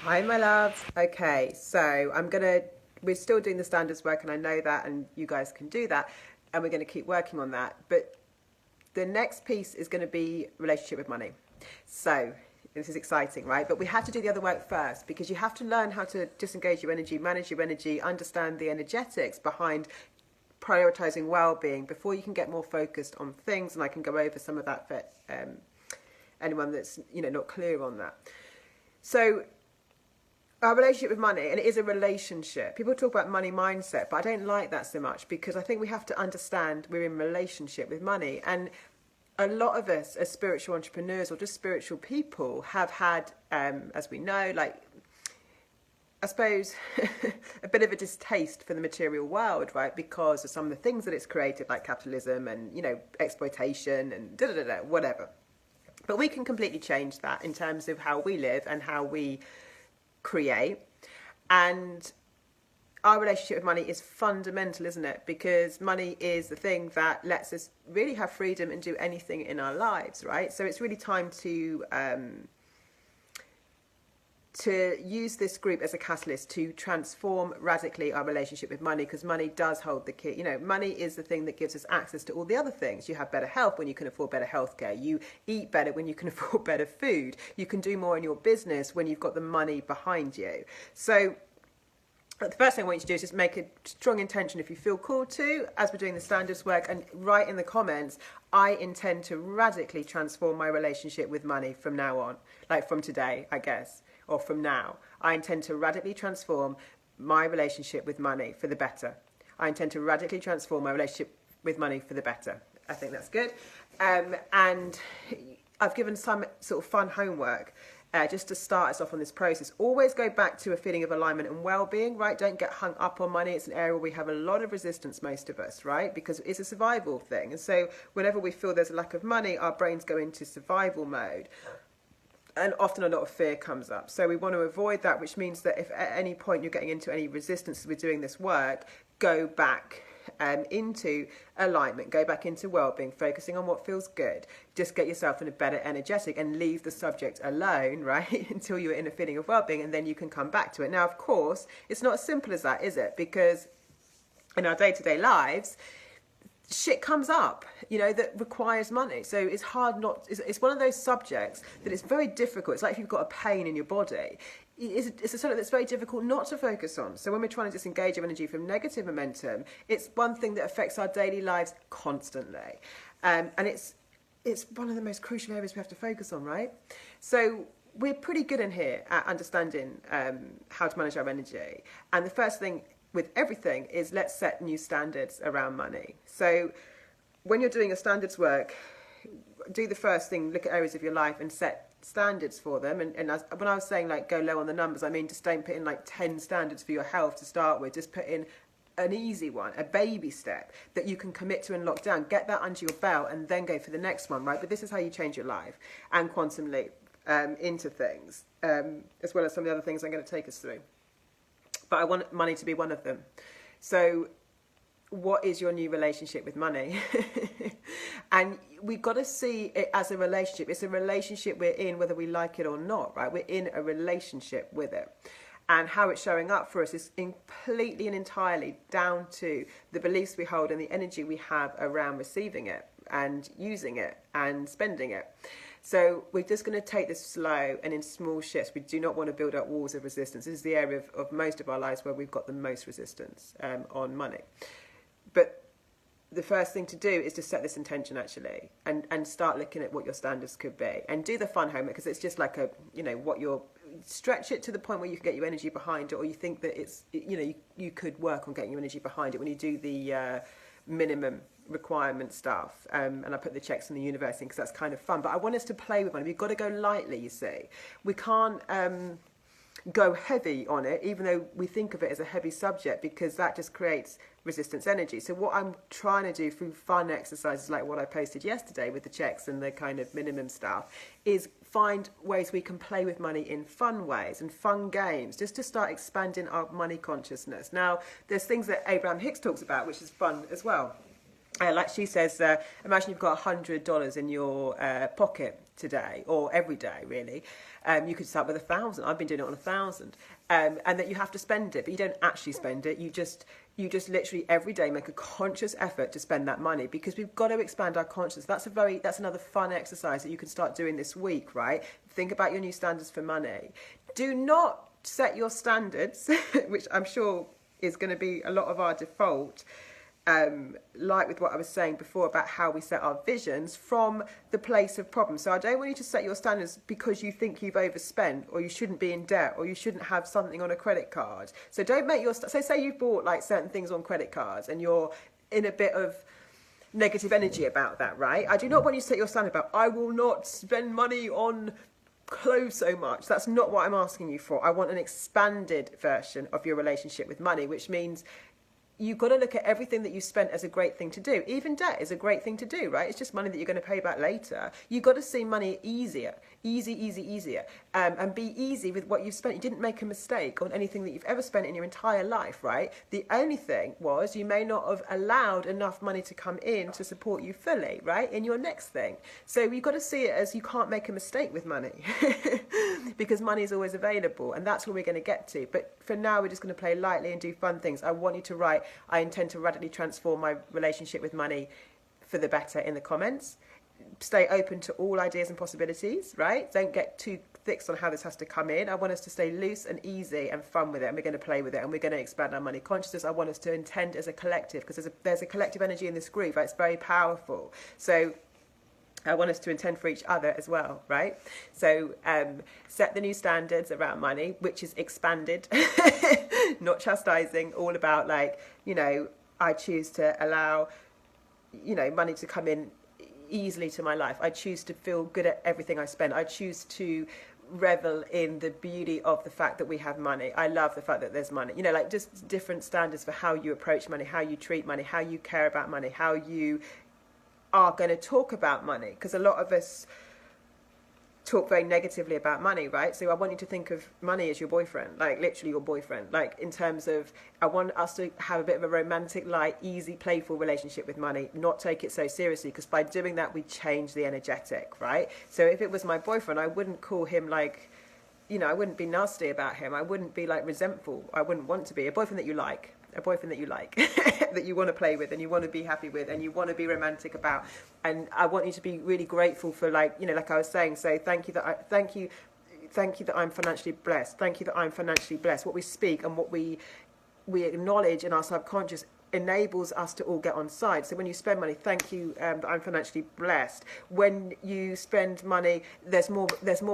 Hi, my loves. Okay, so we're still doing the standards work, and I know that, and you guys can do that, and we're going to keep working on that. But the next piece is going to be relationship with money. So this is exciting, right? But we have to do the other work first because you have to learn how to disengage your energy, manage your energy, understand the energetics behind prioritizing well-being before you can get more focused on things. And I can go over some of that for anyone that's not clear on that. So our relationship with money, and it is a relationship. People talk about money mindset, but I don't like that so much because I think we have to understand we're in relationship with money. And a lot of us as spiritual entrepreneurs or just spiritual people have had, as we know, I suppose, a bit of a distaste for the material world, right? Because of some of the things that it's created, like capitalism and, exploitation and whatever. But we can completely change that in terms of how we live and how we create. And our relationship with money is fundamental, isn't it? Because money is the thing that lets us really have freedom and do anything in our lives, right? So it's really time to use this group as a catalyst to transform radically our relationship with money, because money does hold the key. Money is the thing that gives us access to all the other things. You have better health when you can afford better healthcare. You eat better when you can afford better food. You can do more in your business when you've got the money behind you. So the first thing I want you to do is just make a strong intention, if you feel called to, as we're doing the standards work, and write in the comments, I intend to radically transform my relationship with money from now on, like from today, I guess, or from now. I intend to radically transform my relationship with money for the better. I intend to radically transform my relationship with money for the better. I think that's good. And I've given some sort of fun homework just to start us off on this process. Always go back to a feeling of alignment and well-being, right? Don't get hung up on money. It's an area where we have a lot of resistance, most of us, right? Because it's a survival thing. And so whenever we feel there's a lack of money, our brains go into survival mode. And often a lot of fear comes up. So we want to avoid that, which means that if at any point you're getting into any resistance with doing this work, go back into alignment, go back into well-being, focusing on what feels good. Just get yourself in a better energetic and leave the subject alone, right? Until you're in a feeling of well-being, and then you can come back to it. Now, of course, it's not as simple as that, is it? Because in our day-to-day lives, shit comes up, that requires money. So it's hard it's one of those subjects that it's very difficult. It's like if you've got a pain in your body. It's a subject that's very difficult not to focus on. So when we're trying to disengage our energy from negative momentum, it's one thing that affects our daily lives constantly. And it's one of the most crucial areas we have to focus on, right? So we're pretty good in here at understanding how to manage our energy. And the first thing with everything is let's set new standards around money. So when you're doing your standards work, do the first thing, look at areas of your life and set standards for them. And when I was saying go low on the numbers, I mean just don't put in 10 standards for your health to start with. Just put in an easy one, a baby step that you can commit to and lock down. Get that under your belt and then go for the next one, right? But this is how you change your life and quantum leap into things, as well as some of the other things I'm going to take us through. But I want money to be one of them. So what is your new relationship with money? And we've got to see it as a relationship. It's a relationship we're in, whether we like it or not, right? We're in a relationship with it. And how it's showing up for us is completely and entirely down to the beliefs we hold and the energy we have around receiving it and using it and spending it. So we're just going to take this slow and in small shifts. We do not want to build up walls of resistance. This is the area of most of our lives where we've got the most resistance on money. But the first thing to do is to set this intention actually and start looking at what your standards could be and do the fun homework, because it's just like stretch it to the point where you can get your energy behind it, or you think that it's, you could work on getting your energy behind it when you do the minimum requirement stuff, and I put the checks in the universe in because that's kind of fun. But I want us to play with money. We've got to go lightly, you see. We can't go heavy on it, even though we think of it as a heavy subject, because that just creates resistance energy. So what I'm trying to do through fun exercises like what I posted yesterday with the checks and the kind of minimum stuff is find ways we can play with money in fun ways and fun games, just to start expanding our money consciousness. Now, there's things that Abraham Hicks talks about, which is fun as well. Like she says, imagine you've got $100 in your pocket today, or every day, really. You could start with 1,000. I've been doing it on 1,000, and that you have to spend it, but you don't actually spend it. You just literally every day make a conscious effort to spend that money, because we've got to expand our consciousness. That's another fun exercise that you can start doing this week, right? Think about your new standards for money. Do not set your standards, which I'm sure is going to be a lot of our default. Like with what I was saying before about how we set our visions from the place of problem. So I don't want you to set your standards because you think you've overspent, or you shouldn't be in debt, or you shouldn't have something on a credit card. So don't make your... So say you've bought like certain things on credit cards and you're in a bit of negative energy about that, right? I do not want you to set your standard about, I will not spend money on clothes so much. That's not what I'm asking you for. I want an expanded version of your relationship with money, which means you've got to look at everything that you spent as a great thing to do. Even debt is a great thing to do, right? It's just money that you're going to pay back later. You've got to see money easier, easier, and be easy with what you've spent. You didn't make a mistake on anything that you've ever spent in your entire life, right? The only thing was you may not have allowed enough money to come in to support you fully, right, in your next thing. So you've got to see it as you can't make a mistake with money because money is always available, and that's where we're going to get to. But for now, we're just going to play lightly and do fun things. I want you to write, I intend to radically transform my relationship with money for the better in the comments. Stay open to all ideas and possibilities, right? Don't get too fixed on how this has to come in. I want us to stay loose and easy and fun with it, and we're going to play with it, and we're going to expand our money consciousness. I want us to intend as a collective, because there's a collective energy in this group, right? It's very powerful. So I want us to intend for each other as well, right? So set the new standards around money, which is expanded, not chastising, all about like, you know, I choose to allow, you know, money to come in easily to my life. I choose to feel good at everything I spend. I choose to revel in the beauty of the fact that we have money. I love the fact that there's money. You know, like just different standards for how you approach money, how you treat money, how you care about money, how you are going to talk about money, because a lot of us talk very negatively about money, right? So I want you to think of money as your boyfriend, like literally your boyfriend, like in terms of, I want us to have a bit of a romantic, light, easy, playful relationship with money, not take it so seriously, because by doing that we change the energetic, right? So if it was my boyfriend, I wouldn't call him like, you know, I wouldn't be nasty about him, I wouldn't be like resentful, I wouldn't want to be. A boyfriend that you like, that you want to play with and you want to be happy with and you want to be romantic about. And I want you to be really grateful for, like, you know, like I was saying, so thank you that I'm financially blessed. Thank you that I'm financially blessed. What we speak and what we acknowledge in our subconscious enables us to all get on side. So when you spend money, thank you that I'm financially blessed. When you spend money, there's more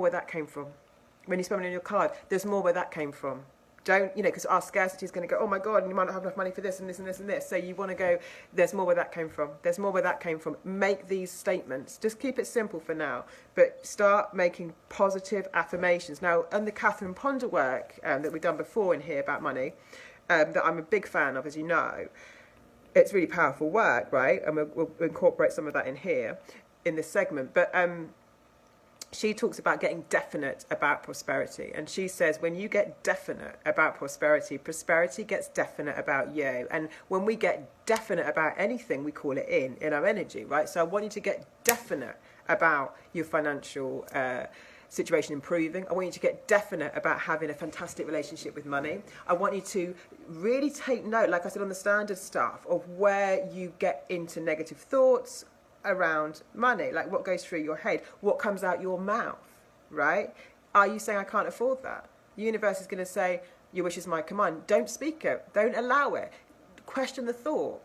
where that came from. When you spend money on your card, there's more where that came from. Don't, you know, because our scarcity is going to go, oh my God, and you might not have enough money for this and this and this and this. So you want to go, there's more where that came from. There's more where that came from. Make these statements. Just keep it simple for now, but start making positive affirmations. Now, on the Catherine Ponder work that we've done before in here about money, that I'm a big fan of, as you know, it's really powerful work, right? And we'll incorporate some of that in here, in this segment. But she talks about getting definite about prosperity. And she says, when you get definite about prosperity, prosperity gets definite about you. And when we get definite about anything, we call it in our energy, right? So I want you to get definite about your financial situation improving. I want you to get definite about having a fantastic relationship with money. I want you to really take note, like I said on the standard stuff, of where you get into negative thoughts around money, like what goes through your head, what comes out your mouth, right? Are you saying I can't afford that? The universe is going to say, your wish is my command. Don't speak it. Don't allow it. Question the thought.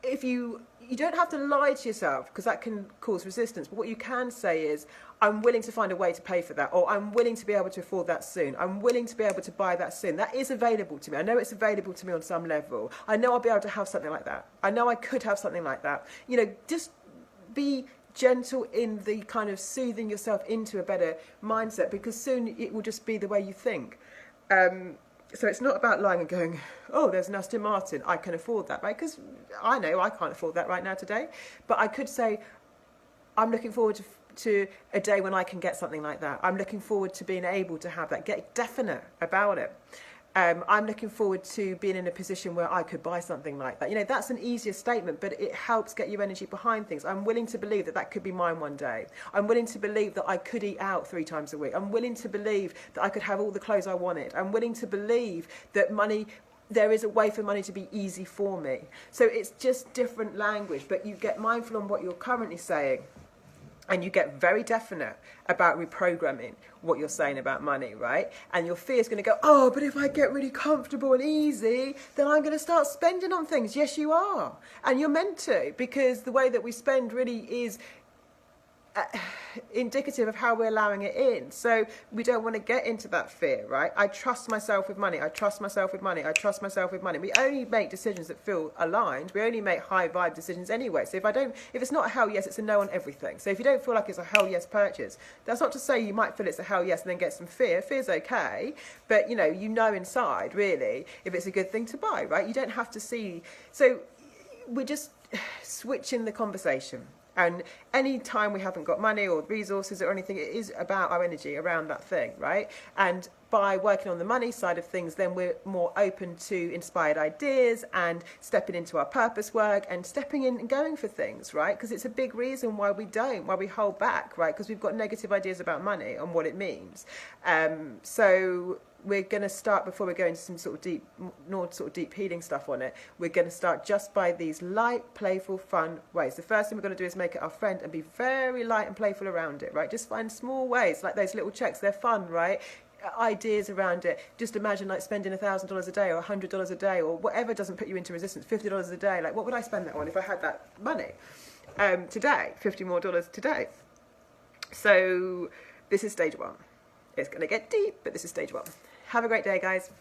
If you don't have to lie to yourself, because that can cause resistance, but what you can say is, I'm willing to find a way to pay for that, or I'm willing to be able to afford that soon. I'm willing to be able to buy that soon. That is available to me. I know it's available to me on some level. I know I'll be able to have something like that. I know I could have something like that. You know, just be gentle in the kind of soothing yourself into a better mindset, because soon it will just be the way you think. So it's not about lying and going, oh, there's an Aston Martin, I can afford that, right? Because I know I can't afford that right now today. But I could say, I'm looking forward to a day when I can get something like that. I'm looking forward to being able to have that. Get definite about it. I'm looking forward to being in a position where I could buy something like that. You know, that's an easier statement, but it helps get your energy behind things. I'm willing to believe that that could be mine one day. I'm willing to believe that I could eat out 3 times a week. I'm willing to believe that I could have all the clothes I wanted. I'm willing to believe that there is a way for money to be easy for me. So it's just different language, but you get mindful on what you're currently saying. And you get very definite about reprogramming what you're saying about money, right? And your fear is going to go, oh, but if I get really comfortable and easy, then I'm going to start spending on things. Yes, you are. And you're meant to, because the way that we spend really is indicative of how we're allowing it in. So we don't want to get into that fear, right? I trust myself with money. I trust myself with money. I trust myself with money. We only make decisions that feel aligned. We only make high vibe decisions anyway. So if it's not a hell yes, it's a no on everything. So if you don't feel like it's a hell yes purchase, that's not to say you might feel it's a hell yes and then get some fear. Fear's okay, but you know inside really if it's a good thing to buy, right? You don't have to see. So we're just switching the conversation. And any time we haven't got money or resources or anything, it is about our energy around that thing, right? And by working on the money side of things, then we're more open to inspired ideas and stepping into our purpose work and stepping in and going for things, right? Because it's a big reason why we hold back, right? Because we've got negative ideas about money and what it means. So we're going to start, before we go into some sort of deep healing stuff on it, we're going to start just by these light, playful, fun ways. The first thing we're going to do is make it our friend and be very light and playful around it, right? Just find small ways, like those little checks. They're fun, right? Ideas around it. Just imagine like spending $1,000 a day or $100 a day or whatever doesn't put you into resistance. $50 a day. Like, what would I spend that on if I had that money today? $50 more today. So this is stage 1. It's going to get deep, but this is stage 1. Have a great day, guys.